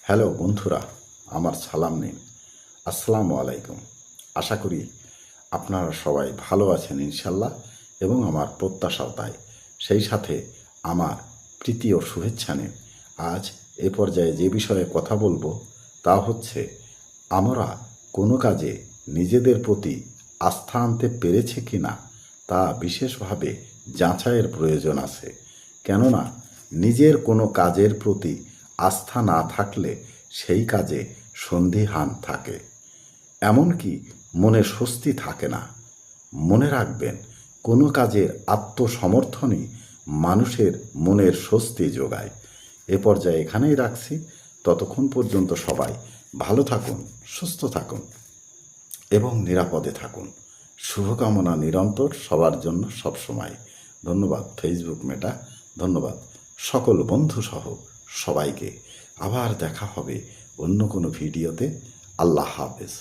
Hello বন্ধুরা, আমার সালাম নিন। আসসালামু আলাইকুম। আশা করি আপনারা সবাই ভালো আছেন ইনশাল্লাহ, এবং আমার প্রত্যাশাও তাই। সেই সাথে আমার প্রীতি ও শুভেচ্ছা নিন। আজ এ পর্যায়ে যে বিষয়ে কথা বলবো তা হচ্ছে, আমরা কোনো কাজে নিজেদের প্রতি আস্থা আনতে পেরেছে কি না তা বিশেষভাবে যাচাইয়ের প্রয়োজন আছে। কেননা নিজের কোনো কাজের প্রতি আস্থা না থাকলে সেই কাজে সন্দিহান থাকে, এমনকি মনে স্বস্তি থাকে না। মনে রাখবেন, কোনো কাজের আত্মসমর্থনই মানুষের মনের স্বস্তি যোগায়। এ পর্যায়ে এখানেই রাখছি। ততক্ষণ পর্যন্ত সবাই ভালো থাকুন, সুস্থ থাকুন এবং নিরাপদে থাকুন। শুভকামনা নিরন্তর সবার জন্য সবসময়। ধন্যবাদ ফেসবুক মেটা, ধন্যবাদ সকল বন্ধুসহ সবাইকে। আবার দেখা হবে অন্য কোনো ভিডিওতে। আল্লাহ হাফেজ।